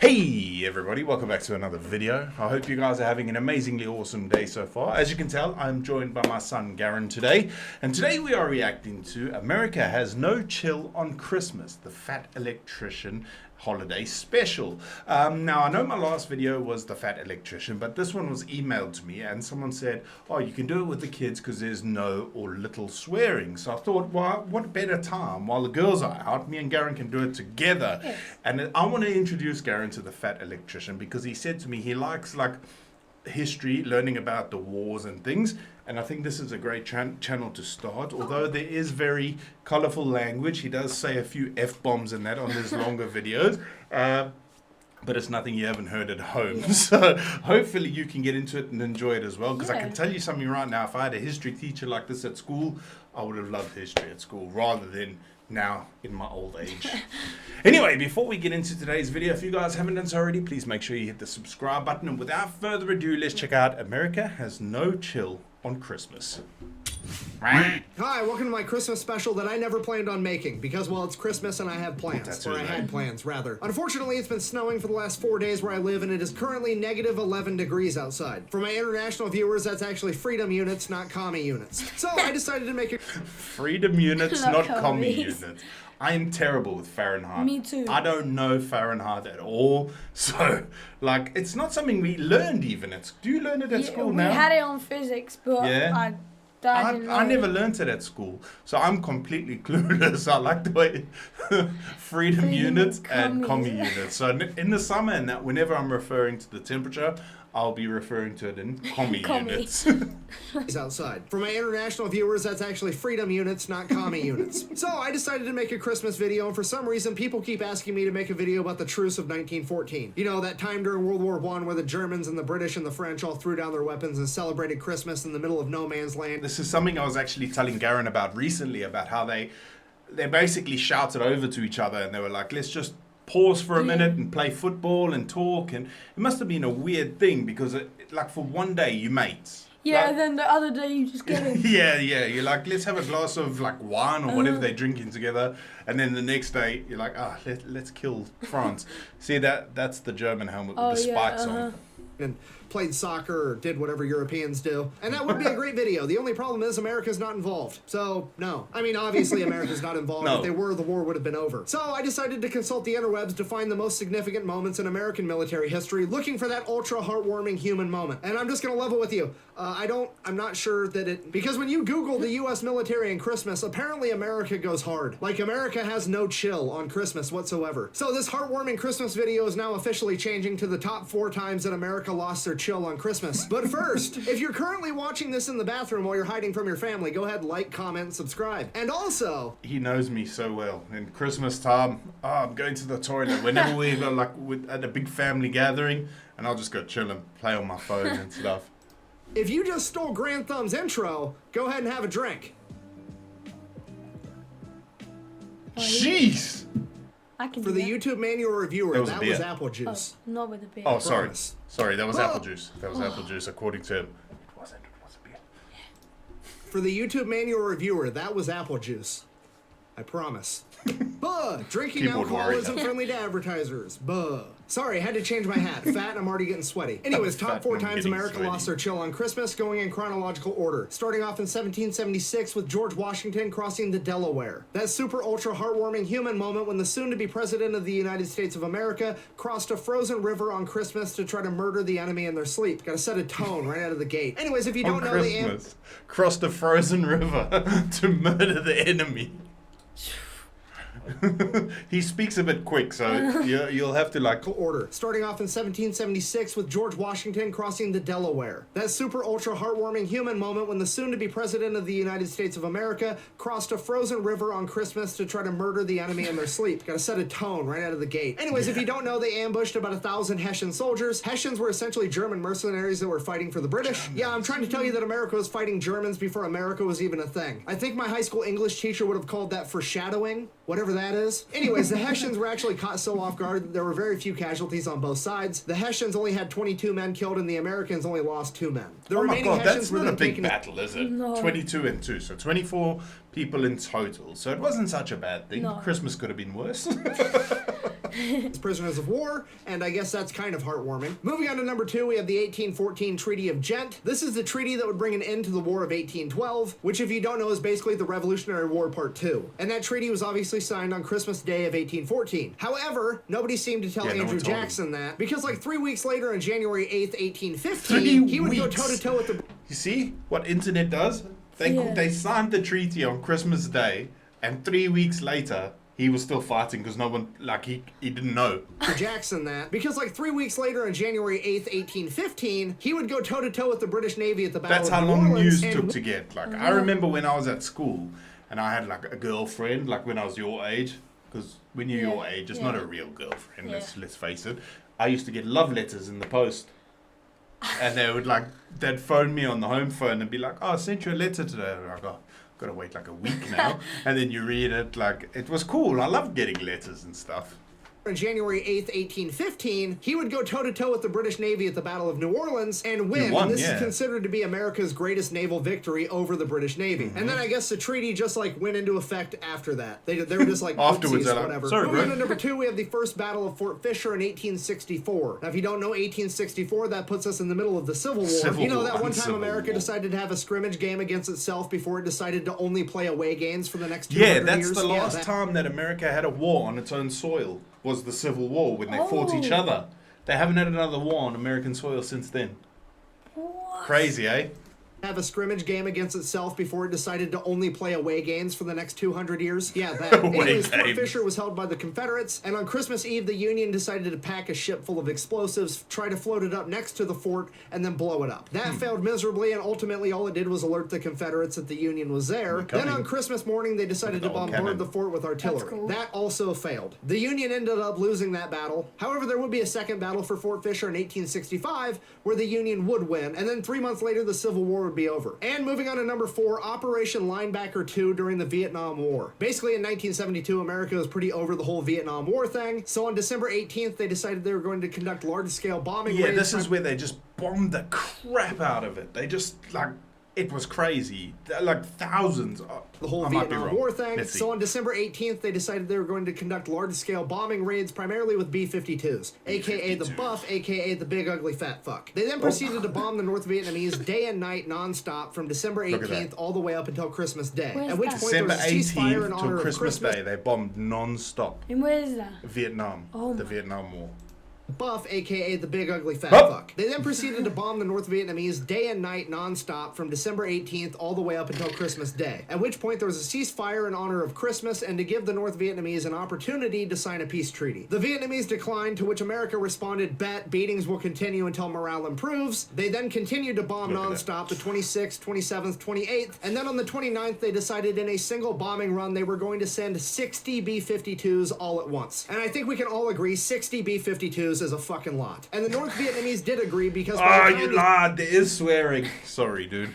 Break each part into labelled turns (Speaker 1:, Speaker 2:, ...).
Speaker 1: Hey everybody, welcome back to another video. I hope you guys are having an amazingly awesome day so far. As you can tell, I'm joined by my son Garen today. And today we are reacting to America Has No Chill on Christmas, the Fat Electrician holiday special. Now I know my last video was the Fat Electrician, but this one was emailed to me and someone said, oh, you can do it with the kids because there's no or little swearing. So I thought, well, what better time while the girls are out, me and Garen can do it together.
Speaker 2: Yes.
Speaker 1: And I want to introduce Garen to the Fat Electrician because he said to me he likes like history, learning about the wars and things, and I think this is a great channel to start. Although there is very colorful language, he does say a few F-bombs and that on his longer videos, but it's nothing you haven't heard at home. Yeah. So hopefully you can get into it and enjoy it as well, because I can tell you something right now, if I had a history teacher like this at school, I would have loved history at school rather than now in my old age. Anyway, before we get into today's video, if you guys haven't done so already, please make sure you hit the subscribe button. And without further ado, let's check out America Has No Chill on Christmas.
Speaker 3: Hi, welcome to my Christmas special that I never planned on making because, well, it's Christmas and I have plans. Or I had plans, rather. Unfortunately, it's been snowing for the last 4 days where I live, and it is currently negative 11 degrees outside. For my international viewers, that's actually freedom units, not commie units. So I decided to make it...
Speaker 1: Freedom units, not commie units. I am terrible with Fahrenheit.
Speaker 2: Me too.
Speaker 1: I don't know Fahrenheit at all. So, like, it's not something we learned even. Do you learn it at school now?
Speaker 2: We had it on physics, but I
Speaker 1: never learnt it at school, so I'm completely clueless. I like the way freedom units and commie units. So in the summer and that, whenever I'm referring to the temperature, I'll be referring to it in commie units.
Speaker 3: It's outside. For my international viewers, that's actually freedom units, not commie units. So I decided to make a Christmas video, and for some reason, people keep asking me to make a video about the Truce of 1914. You know, that time during World War I where the Germans and the British and the French all threw down their weapons and celebrated Christmas in the middle of no man's land.
Speaker 1: This is something I was actually telling Garen about recently, about how they basically shouted over to each other, and they were like, let's just pause for a minute and play football and talk. And it must have been a weird thing because like for one day you mates.
Speaker 2: Yeah,
Speaker 1: like,
Speaker 2: and then the other day you just get it.
Speaker 1: yeah, you're like, let's have a glass of like wine or whatever they're drinking together, and then the next day you're like, let's kill France. See, that's the German helmet with the spikes on.
Speaker 3: And played soccer or did whatever Europeans do. And that would be a great video. The only problem is America's not involved. So, no. I mean, obviously America's not involved. No. If they were, the war would have been over. So I decided to consult the interwebs to find the most significant moments in American military history, looking for that ultra heartwarming human moment. And I'm just going to level with you. I'm not sure that it... Because when you Google the U.S. military and Christmas, apparently America goes hard. Like, America has no chill on Christmas whatsoever. So this heartwarming Christmas video is now officially changing to the top 4 times that America lost their chill on Christmas. But first, if you're currently watching this in the bathroom while you're hiding from your family, go ahead, like, comment, subscribe. And also...
Speaker 1: He knows me so well. In Christmas time, I'm going to the toilet. Whenever we go like at a big family gathering, and I'll just go chill and play on my phone and stuff.
Speaker 3: If you just stole Grand Thumb's intro, go ahead and have a drink.
Speaker 1: Jeez!
Speaker 2: I can
Speaker 3: For the YouTube manual reviewer, that was apple
Speaker 2: Oh,
Speaker 3: juice.
Speaker 2: not with the beer.
Speaker 1: Oh, sorry. Sorry, that was apple juice. That was apple juice, according to him. It was a beer.
Speaker 3: For the YouTube manual reviewer, that was apple juice. I promise. Buh! Drinking
Speaker 1: Keyboard
Speaker 3: alcohol
Speaker 1: warrior.
Speaker 3: isn't friendly to advertisers. Buh. Sorry, I had to change my hat. Fat and I'm already getting sweaty. Anyways, top 4 times America lost their chill on Christmas, going in chronological order. Starting off in 1776 with George Washington crossing the Delaware. That super ultra heartwarming human moment when the soon-to-be president of the United States of America crossed a frozen river on Christmas to try to murder the enemy in their sleep. Gotta set a tone right out of the gate. Anyways, if you don't know the
Speaker 1: crossed a frozen river to murder the enemy. He speaks a bit quick, so you'll have to like
Speaker 3: order. Starting off in 1776 with George Washington crossing the Delaware. That super ultra heartwarming human moment when the soon-to-be president of the United States of America crossed a frozen river on Christmas to try to murder the enemy in their sleep. Gotta set a tone right out of the gate. Anyways, if you don't know, they ambushed about 1,000 Hessian soldiers. Hessians were essentially German mercenaries that were fighting for the British. Yeah, I'm trying to tell you that America was fighting Germans before America was even a thing. I think my high school English teacher would have called that foreshadowing. Whatever that is. Anyways, the Hessians were actually caught so off guard, there were very few casualties on both sides. The Hessians only had 22 men killed, and the Americans only lost 2 men. The remaining Hessians
Speaker 1: that's not a big battle, is it?
Speaker 2: No.
Speaker 1: 22 and 2, so 24 people in total. So it wasn't such a bad thing.
Speaker 2: No.
Speaker 1: Christmas could have been worse.
Speaker 3: Prisoners of war, and I guess that's kind of heartwarming. Moving on to number 2, we have the 1814 Treaty of Ghent. This is the treaty that would bring an end to the War of 1812, which if you don't know is basically the Revolutionary War Part 2. And that treaty was obviously signed on Christmas Day of 1814. However, nobody seemed to tell Andrew Jackson that, because like 3 weeks later on January 8th, 1815, he would go toe-to-toe with the...
Speaker 1: You see what internet does? They signed the treaty on Christmas Day, and 3 weeks later, he was still fighting because no one, like, he didn't know.
Speaker 3: Jackson that, because like 3 weeks later on January 8th, 1815, he would go toe-to-toe with the British Navy at the Battle
Speaker 1: That's
Speaker 3: of
Speaker 1: how
Speaker 3: New
Speaker 1: long
Speaker 3: Orleans.
Speaker 1: news took to get. Like, I remember when I was at school, and I had, like, a girlfriend, like, when I was your age, because when you're your age, it's not a real girlfriend, let's face it. I used to get love letters in the post. And they would, like, they'd phone me on the home phone and be like, oh, I sent you a letter today. And I'm like, oh, gotta wait like a week now. And then you read it, like, it was cool. I loved getting letters and stuff.
Speaker 3: On January 8th, 1815, he would go toe-to-toe with the British Navy at the Battle of New Orleans and win. And this is considered to be America's greatest naval victory over the British Navy. And then I guess the treaty just like went into effect after that. They were just like,
Speaker 1: afterwards,
Speaker 3: whatever.
Speaker 1: Sorry,
Speaker 3: Moving on to number 2, we have the first Battle of Fort Fisher in 1864. Now, if you don't know 1864, that puts us in the middle of the Civil War. You know, that one time America decided to have a scrimmage game against itself before it decided to only play away games for the next 200 years.
Speaker 1: Yeah, that's the last time that America had a war on its own soil. Was the Civil War when they fought each other. They haven't had another war on American soil since then.
Speaker 2: What?
Speaker 1: Crazy, eh?
Speaker 3: Have a scrimmage game against itself before it decided to only play away games for the next 200 years. Yeah, that. Anyways, Fort Fisher was held by the Confederates, and on Christmas Eve, the Union decided to pack a ship full of explosives, try to float it up next to the fort, and then blow it up. That failed miserably, and ultimately all it did was alert the Confederates that the Union was there. Then on Christmas morning, they decided to bombard the fort with artillery.
Speaker 2: Cool.
Speaker 3: That also failed. The Union ended up losing that battle. However, there would be a second battle for Fort Fisher in 1865, where the Union would win, and then 3 months later, the Civil War would be over. And moving on to number 4, Operation Linebacker II during the Vietnam War. Basically, in 1972, America was pretty over the whole Vietnam War thing, so on December 18th, they decided they were going to conduct large-scale bombing raids.
Speaker 1: Yeah, this is where they just bombed the crap out of it. They just, like, it was crazy. Like, thousands.
Speaker 3: The whole Vietnam War thing. So on December 18th, they decided they were going to conduct large-scale bombing raids, primarily with B-52s, a.k.a. the Buff, a.k.a. the big ugly fat fuck. They then proceeded to bomb the North Vietnamese day and night non-stop from December 18th all the way up until Christmas Day. At which point there was a ceasefire in honor of Christmas
Speaker 1: Day. They bombed non-stop.
Speaker 2: And where is that?
Speaker 1: Vietnam. The Vietnam War.
Speaker 3: Buff, a.k.a. the big ugly fat fuck. They then proceeded to bomb the North Vietnamese day and night non-stop from December 18th all the way up until Christmas Day, at which point there was a ceasefire in honor of Christmas and to give the North Vietnamese an opportunity to sign a peace treaty. The Vietnamese declined, to which America responded, bet, beatings will continue until morale improves. They then continued to bomb non-stop the 26th, 27th, 28th, and then on the 29th they decided in a single bombing run they were going to send 60 B-52s all at once. And I think we can all agree 60 B-52s is a fucking lot. And the North Vietnamese did agree because...
Speaker 1: Oh, you lied. There is swearing. Sorry, dude.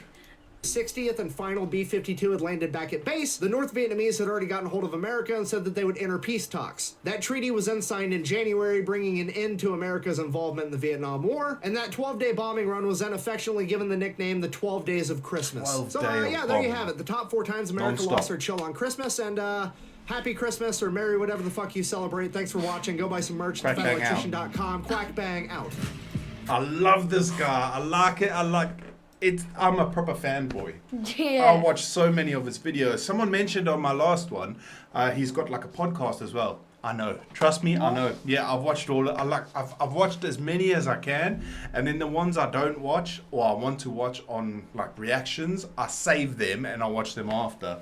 Speaker 3: 60th and final B-52 had landed back at base, the North Vietnamese had already gotten hold of America and said that they would enter peace talks. That treaty was then signed in January, bringing an end to America's involvement in the Vietnam War, and that 12-day bombing run was then affectionately given the nickname the 12 Days of Christmas. So, yeah, there you have it. The top 4 times America lost their chill on Christmas, and, Happy Christmas or Merry whatever the fuck you celebrate. Thanks for watching. Go buy some merch at thefatelectrician.com. Quack bang out.
Speaker 1: I love this guy. I like it. I'm a proper fanboy.
Speaker 2: Yeah.
Speaker 1: I watch so many of his videos. Someone mentioned on my last one, he's got like a podcast as well. I know. Trust me, I know. Yeah, I've watched all. I've watched as many as I can, and then the ones I don't watch or I want to watch on like reactions, I save them and I watch them after.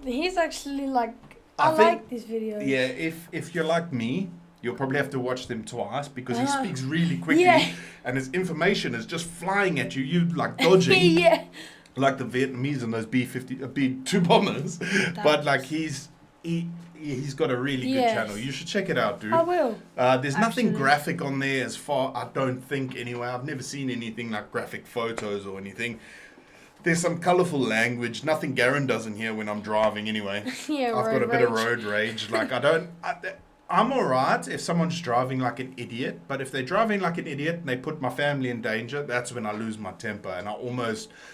Speaker 2: He's actually like. I like this video.
Speaker 1: Yeah, if you're like me, you'll probably have to watch them twice because he speaks really quickly and his information is just flying at you. You like dodging. Like the Vietnamese and those B-2 bombers. But like he's got a really good channel. You should check it out, dude.
Speaker 2: I will.
Speaker 1: There's nothing graphic on there as far, I don't think anyway. I've never seen anything like graphic photos or anything. There's some colourful language. Nothing Garen does in here when I'm driving anyway.
Speaker 2: Yeah,
Speaker 1: I've got a bit of road rage. Like I'm alright if someone's driving like an idiot, but if they're driving like an idiot and they put my family in danger, that's when I lose my temper. And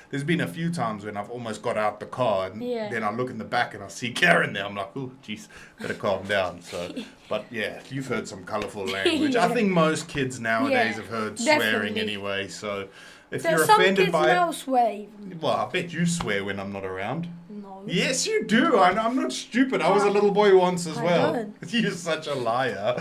Speaker 1: there's been a few times when I've almost got out the car and then I look in the back and I see Karen there. I'm like, oh, jeez, better calm down. So, but yeah, you've heard some colourful language. I think most kids nowadays have heard swearing anyway. So if you're offended by it,
Speaker 2: now swear.
Speaker 1: well, I bet you swear when I'm not around.
Speaker 2: No.
Speaker 1: Yes, you do. I'm not stupid. I was a little boy once as well.
Speaker 2: Don't.
Speaker 1: You're such a liar.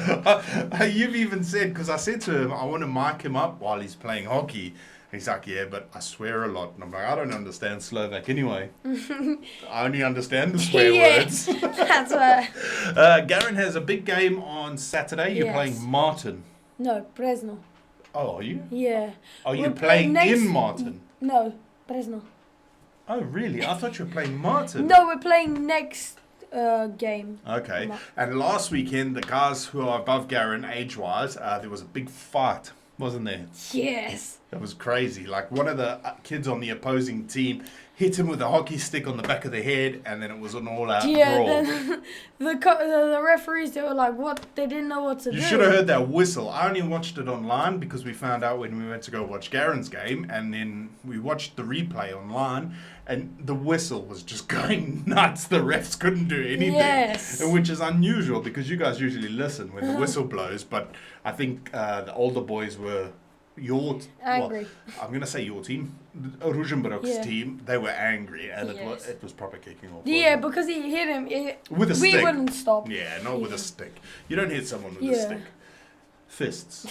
Speaker 1: You've even said, because I said to him, I want to mic him up while he's playing hockey. He's like, yeah, but I swear a lot. And I'm like, I don't understand Slovak anyway. I only understand the swear words.
Speaker 2: That's why.
Speaker 1: Garen has a big game on Saturday. You're playing Martin.
Speaker 2: No, Brezno.
Speaker 1: Oh, are you?
Speaker 2: Yeah.
Speaker 1: Are you
Speaker 2: We're
Speaker 1: playing
Speaker 2: next-
Speaker 1: in Martin?
Speaker 2: No, Brezno.
Speaker 1: Oh, really? I thought you were playing Martin.
Speaker 2: No, we're playing next game.
Speaker 1: Okay. And last weekend, the guys who are above Garen age-wise, there was a big fight, wasn't there?
Speaker 2: Yes.
Speaker 1: That was crazy. Like, one of the kids on the opposing team hit him with a hockey stick on the back of the head, and then it was an all-out brawl.
Speaker 2: Then the referees, they were like, what? They didn't know what to do.
Speaker 1: You should have heard that whistle. I only watched it online because we found out when we went to go watch Garen's game, and then we watched the replay online, and the whistle was just going nuts. The refs couldn't do anything.
Speaker 2: Yes.
Speaker 1: Which is unusual because you guys usually listen when the whistle blows, but I think the older boys were
Speaker 2: angry.
Speaker 1: Well, I'm going to say your team, Ruženbroek's team, they were angry, and it was proper kicking off.
Speaker 2: Yeah, because he hit him.
Speaker 1: With a stick.
Speaker 2: We wouldn't stop.
Speaker 1: Yeah, not with a stick. You don't hit someone with a stick. Fists.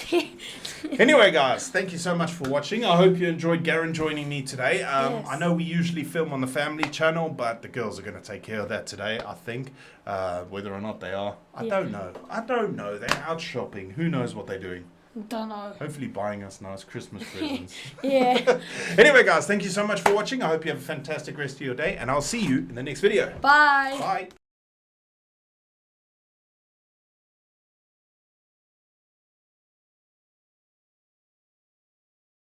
Speaker 1: Anyway, guys, thank you so much for watching. I hope you enjoyed Garen joining me today. I know we usually film on the family channel, but the girls are going to take care of that today, I think. Whether or not they are, I don't know. They're out shopping. Who knows what they're doing?
Speaker 2: Don't know.
Speaker 1: Hopefully buying us nice Christmas presents.
Speaker 2: Yeah.
Speaker 1: Anyway, guys, thank you so much for watching. I hope you have a fantastic rest of your day, and I'll see you in the next video.
Speaker 2: Bye.
Speaker 1: Bye.